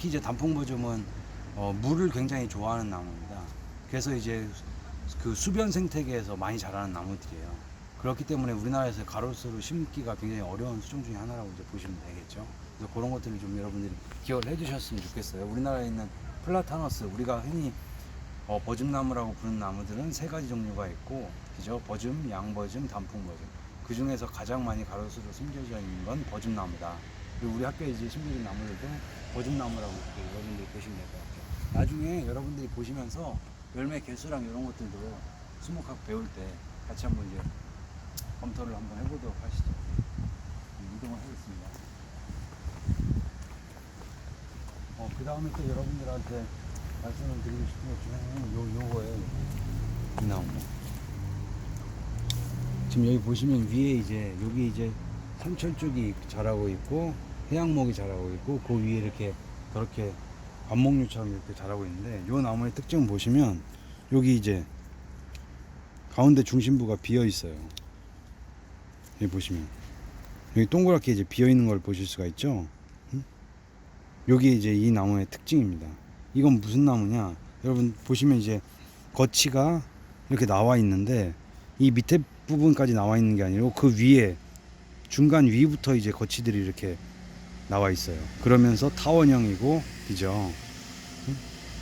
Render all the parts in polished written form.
특히 이제 단풍버즘은 물을 굉장히 좋아하는 나무입니다. 그래서 이제 그 수변 생태계에서 많이 자라는 나무들이에요. 그렇기 때문에 우리나라에서 가로수로 심기가 굉장히 어려운 수종 중에 하나라고 이제 보시면 되겠죠. 그래서 그런 것들을 좀 여러분들이 기억을 해주셨으면 좋겠어요. 우리나라에 있는 플라타너스, 우리가 흔히 버즘나무라고 부르는 나무들은 세 가지 종류가 있고, 그죠? 버즘, 양버즘, 단풍버즘. 그 중에서 가장 많이 가로수로 심겨져 있는 건 버즘나무다. 그리고 우리 학교에 이제 심겨진 나무들도 버즘나무라고 이렇게 여러분들이 보시면 될 것 같아요. 나중에 여러분들이 보시면서 열매 개수랑 이런 것들도 수목학 배울 때 같이 한번 이제 검토를 한번 해보도록 하시죠. 이동을 하겠습니다. 그 다음에 또 여러분들한테 말씀을 드리고 싶은 것 중에는 요거예요. 이 나무. 지금 여기 보시면 위에 이제 여기 이제 삼철 쪽이 자라고 있고 해양목이 자라고 있고 그 위에 이렇게 저렇게 관목류처럼 이렇게 자라고 있는데, 요 나무의 특징 보시면 여기 이제 가운데 중심부가 비어 있어요. 여기 보시면 여기 동그랗게 이제 비어 있는 걸 보실 수가 있죠. 여기 이제 이 나무의 특징입니다. 이건 무슨 나무냐? 여러분 보시면 이제 거치가 이렇게 나와 있는데 이 밑에 부분까지 나와 있는 게 아니고 그 위에 중간 위부터 이제 거치들이 이렇게 나와 있어요. 그러면서 타원형이고, 그죠?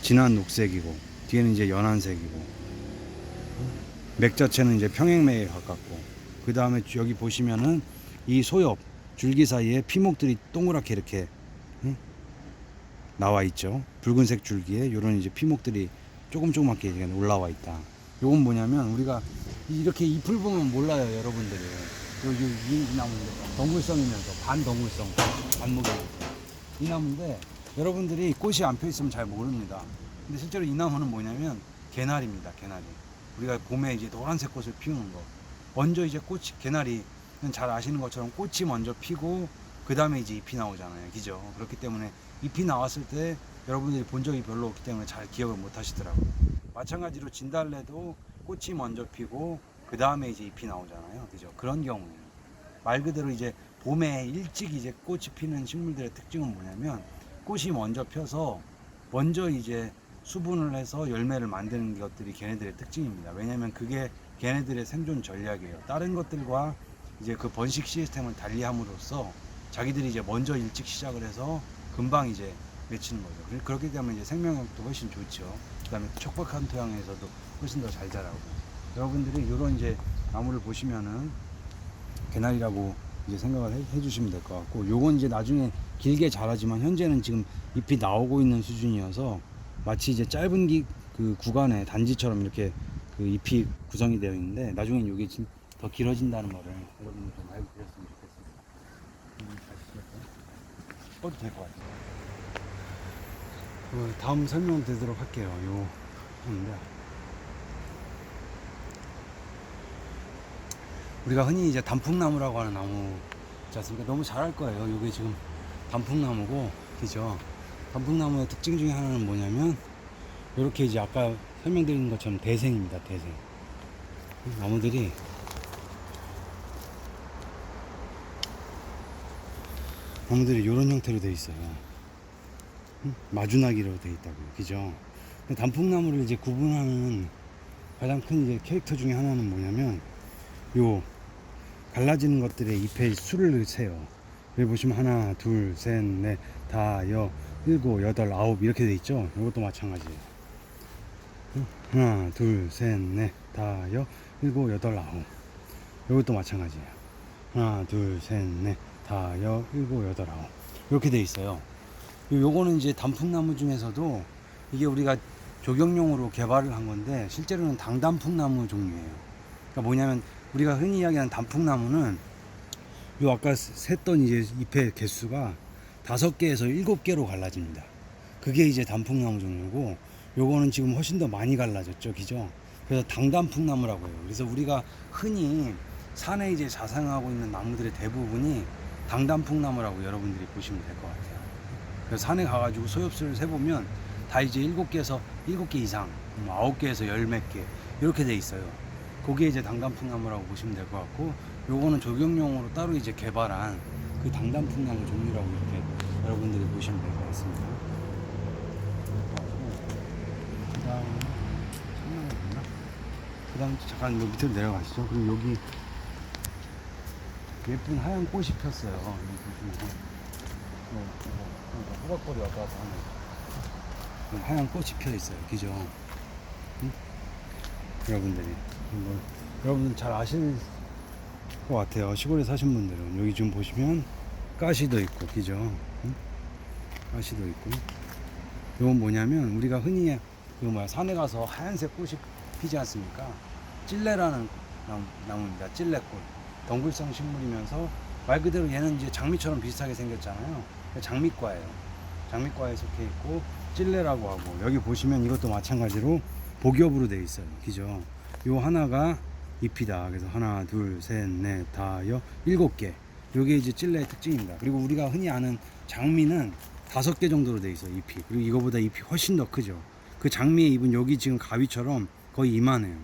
진한 녹색이고 뒤에는 이제 연한색이고 맥 자체는 이제 평행맥에 가깝고, 그 다음에 여기 보시면은 이 소엽 줄기 사이에 피목들이 동그랗게 이렇게 나와 있죠. 붉은색 줄기에 이런 이제 피목들이 조그맣게 올라와 있다. 요건 뭐냐면 우리가 이렇게 잎을 보면 몰라요, 여러분들이. 이 나무 덩굴성이면서 반덩굴성, 반목이 이 나무인데 여러분들이 꽃이 안 펴 있으면 잘 모릅니다. 근데 실제로 이 나무는 뭐냐면 개나리입니다. 개나리. 우리가 봄에 이제 노란색 꽃을 피우는 거. 먼저 이제 꽃이, 개나리는 잘 아시는 것처럼 꽃이 먼저 피고 그 다음에 이제 잎이 나오잖아요. 그죠? 그렇기 때문에 잎이 나왔을 때 여러분들이 본 적이 별로 없기 때문에 잘 기억을 못 하시더라고요. 마찬가지로 진달래도 꽃이 먼저 피고 그 다음에 이제 잎이 나오잖아요. 그죠? 그런 경우에요. 말 그대로 이제 봄에 일찍 이제 꽃이 피는 식물들의 특징은 뭐냐면 꽃이 먼저 펴서 먼저 이제 수분을 해서 열매를 만드는 것들이 걔네들의 특징입니다. 왜냐면 그게 걔네들의 생존 전략이에요. 다른 것들과 이제 그 번식 시스템을 달리함으로써 자기들이 이제 먼저 일찍 시작을 해서 금방 이제 맺히는 거죠. 그렇기 때문에 이제 생명력도 훨씬 좋죠. 그 다음에 척박한 토양에서도 훨씬 더 잘 자라고. 여러분들이 이런 이제 나무를 보시면은 개나리라고 이제 생각을 해 주시면 될 것 같고, 요건 이제 나중에 길게 자라지만 현재는 지금 잎이 나오고 있는 수준이어서 마치 이제 짧은 그 구간에 단지처럼 이렇게 그 잎이 구성이 되어 있는데 나중엔 이게 지금 더 길어진다는 거를 여러분들 좀 알고 계셨으면 좋겠습니다. 다시 꺼도 될 것 같아요. 다음 설명 드리도록 할게요. 요 하는데 우리가 흔히 이제 단풍나무라고 하는 나무 있지 않습니까? 너무 잘 알 거예요. 이게 지금 단풍나무고, 그죠? 단풍나무의 특징 중에 하나는 뭐냐면 이렇게 이제 아까 설명드린 것처럼 대생입니다. 대생. 나무들이 이런 형태로 되어 있어요. 마주나기로 되어 있다고요. 그죠? 단풍나무를 이제 구분하는 가장 큰 이제 캐릭터 중에 하나는 뭐냐면 요 갈라지는 것들의 잎의 수를 세요. 여기 보시면 하나, 둘, 셋, 넷, 다, 여, 일곱, 여덟, 아홉 이렇게 돼 있죠. 이것도 마찬가지예요. 하나, 둘, 셋, 넷, 다, 여, 일곱, 여덟, 아홉. 이것도 마찬가지예요. 하나, 둘, 셋, 넷, 다, 여, 일곱, 여덟, 아홉. 이렇게 돼 있어요. 요거는 이제 단풍나무 중에서도 이게 우리가 조경용으로 개발을 한 건데 실제로는 당단풍나무 종류예요. 그러니까 뭐냐면 우리가 흔히 이야기하는 단풍나무는 요 아까 셌던 이제 잎의 개수가 5개에서 7개로 갈라집니다. 그게 이제 단풍나무 종류고, 요거는 지금 훨씬 더 많이 갈라졌죠. 그죠? 그래서 당단풍나무라고 해요. 그래서 우리가 흔히 산에 이제 자생하고 있는 나무들의 대부분이 당단풍나무라고 여러분들이 보시면 될 것 같아요. 그래서 산에 가가지고 소엽수를 세보면 다 이제 7개 이상, 9개에서 10몇 개 이렇게 돼 있어요. 그게 이제 당단풍나무라고 보시면 될 것 같고, 요거는 조경용으로 따로 이제 개발한 그 당단풍나무 종류라고 이렇게 여러분들이 보시면 될 것 같습니다. 그 다음 잠깐 뭐 밑으로 내려가시죠. 그리고 여기 예쁜 하얀 꽃이 폈어요. 여기 보시면 호박벌이 왔다 갔다 하네. 하얀 꽃이 펴 있어요. 그죠? 응? 여러분들이 뭐, 여러분들 잘 아실 것 같아요. 시골에 사신 분들은 여기 지금 보시면 가시도 있고, 그죠? 응? 가시도 있고. 이건 뭐냐면 우리가 흔히 산에 가서 하얀색 꽃이 피지 않습니까? 찔레라는 나무입니다. 찔레꽃. 덩굴성 식물이면서 말 그대로 얘는 이제 장미처럼 비슷하게 생겼잖아요. 장미과예요. 장미과에 속해 있고 찔레라고 하고, 여기 보시면 이것도 마찬가지로 복엽으로 되어 있어요. 그죠? 요 하나가 잎이다. 그래서 하나, 둘, 셋, 넷, 다, 일곱 개. 요게 이제 찔레의 특징입니다. 그리고 우리가 흔히 아는 장미는 5개 정도로 되어 있어요. 잎이. 그리고 이거보다 잎이 훨씬 더 크죠. 그 장미의 잎은 여기 지금 가위처럼 거의 이만해요.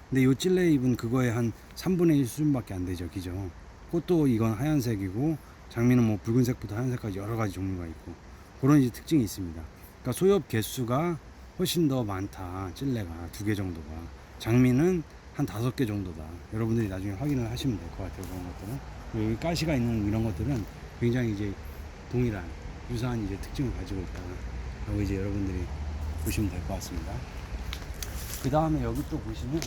근데 요 찔레의 잎은 그거의 한 3분의 1 수준밖에 안 되죠. 그죠? 꽃도 이건 하얀색이고, 장미는 뭐 붉은색부터 하얀색까지 여러 가지 종류가 있고, 그런 이제 특징이 있습니다. 그러니까 소엽 개수가 훨씬 더 많다. 찔레가 2개 정도가. 장미는 한 5개 정도다. 여러분들이 나중에 확인을 하시면 될 것 같아요. 그런 것들은. 여기 가시가 있는 이런 것들은 굉장히 이제 동일한, 유사한 이제 특징을 가지고 있다. 라고 이제 여러분들이 보시면 될 것 같습니다. 그 다음에 여기 또 보시면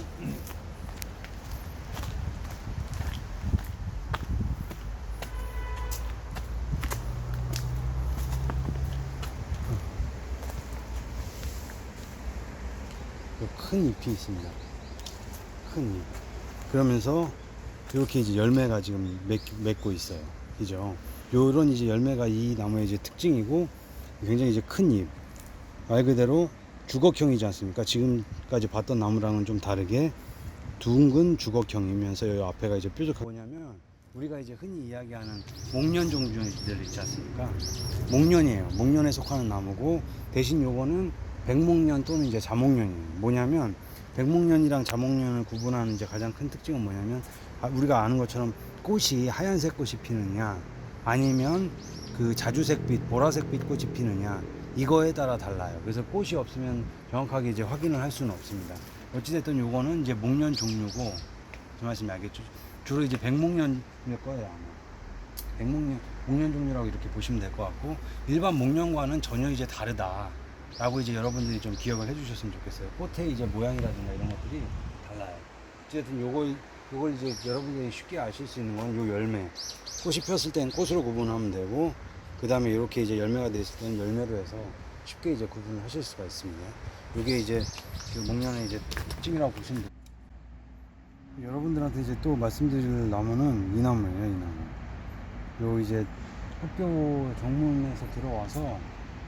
큰 잎이 있습니다. 큰 잎. 그러면서 이렇게 이제 열매가 지금 맺고 있어요. 그죠? 요런 이제 열매가 이 나무의 이제 특징이고, 굉장히 이제 큰 잎. 말 그대로 주걱형이지 않습니까? 지금까지 봤던 나무랑은 좀 다르게 둥근 주걱형이면서 이 앞에가 이제 뾰족하고, 뭐냐면 우리가 이제 흔히 이야기하는 목련 종류들 있지 않습니까? 목련이에요. 목련에 속하는 나무고, 대신 요거는 백목련 또는 이제 자목련이에요. 뭐냐면 백목련이랑 자목련을 구분하는 이제 가장 큰 특징은 뭐냐면, 우리가 아는 것처럼 꽃이 하얀색 꽃이 피느냐 아니면 그 자주색빛 보라색빛 꽃이 피느냐, 이거에 따라 달라요. 그래서 꽃이 없으면 정확하게 이제 확인을 할 수는 없습니다. 어찌됐든 요거는 이제 목련 종류고, 그 말씀이 알겠죠? 주로 이제 백목련일 거예요, 아마. 목련 종류라고 이렇게 보시면 될 것 같고, 일반 목련과는 전혀 이제 다르다 라고 이제 여러분들이 좀 기억을 해 주셨으면 좋겠어요. 꽃의 이제 모양이라든가 이런 것들이 달라요. 어쨌든 요걸 이제 여러분들이 쉽게 아실 수 있는 건 요 열매. 꽃이 폈을 땐 꽃으로 구분하면 되고, 그 다음에 이렇게 이제 열매가 됐을 때는 열매로 해서 쉽게 이제 구분을 하실 수가 있습니다. 이게 이제 그 목련의 이제 특징이라고 보시면 돼요. 여러분들한테 이제 또 말씀드릴 나무는 이 나무예요, 이 나무. 요 이제 학교 정문에서 들어와서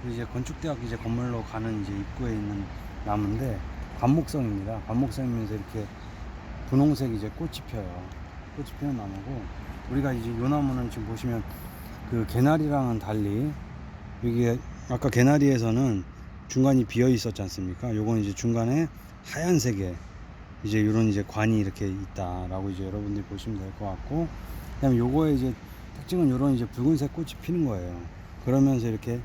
이제 건축대학 이제 건물로 가는 이제 입구에 있는 나무인데, 관목성입니다. 관목성이면서 이렇게 분홍색 이제 꽃이 펴요. 꽃이 피는 나무고, 우리가 이제 요 나무는 지금 보시면 그 개나리랑은 달리, 여기 아까 개나리에서는 중간이 비어 있었지 않습니까? 요건 이제 중간에 하얀색의 이제 요런 이제 관이 이렇게 있다라고 이제 여러분들이 보시면 될 것 같고, 그다음에 요거의 이제 특징은 요런 이제 붉은색 꽃이 피는 거예요. 그러면서 이렇게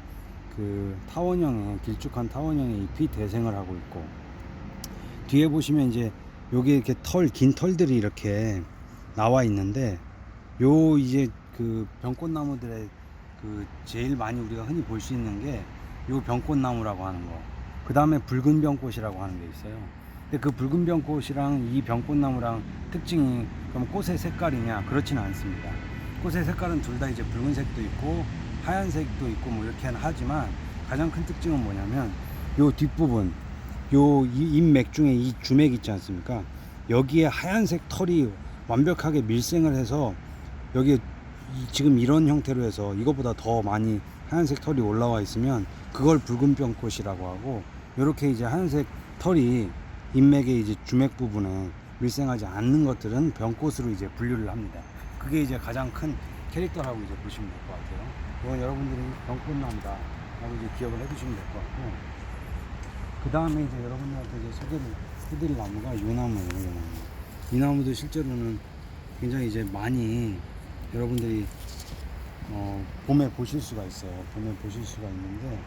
그 타원형의 길쭉한 타원형의 잎이 대생을 하고 있고, 뒤에 보시면 이제 요게 이렇게 긴 털들이 이렇게 나와 있는데, 요 이제 그 병꽃나무들의 그 제일 많이 우리가 흔히 볼 수 있는 게 요 병꽃나무라고 하는 거, 그 다음에 붉은 병꽃이라고 하는 게 있어요. 근데 그 붉은 병꽃이랑 이 병꽃나무랑 특징이, 그럼 꽃의 색깔이냐? 그렇지는 않습니다. 꽃의 색깔은 둘 다 이제 붉은색도 있고 하얀색도 있고 뭐 이렇게 하지만, 가장 큰 특징은 뭐냐면 요 뒷부분, 요 잎맥 중에 이 주맥 있지 않습니까? 여기에 하얀색 털이 완벽하게 밀생을 해서, 여기에 지금 이런 형태로 해서 이것보다 더 많이 하얀색 털이 올라와 있으면 그걸 붉은 병꽃이라고 하고, 이렇게 이제 하얀색 털이 잎맥의 이제 주맥 부분에 밀생하지 않는 것들은 병꽃으로 이제 분류를 합니다. 그게 이제 가장 큰 캐릭터라고 이제 보시면 될 것 같아요. 이건 여러분들이 병꽃나무다 라고 이제 기억을 해두시면 될 것 같고, 그 다음에 이제 여러분들한테 이제 소개를 해드릴 나무가 이 나무예요. 이 나무. 이 나무도 실제로는 굉장히 이제 많이 여러분들이 봄에 보실 수가 있어요. 봄에 보실 수가 있는데,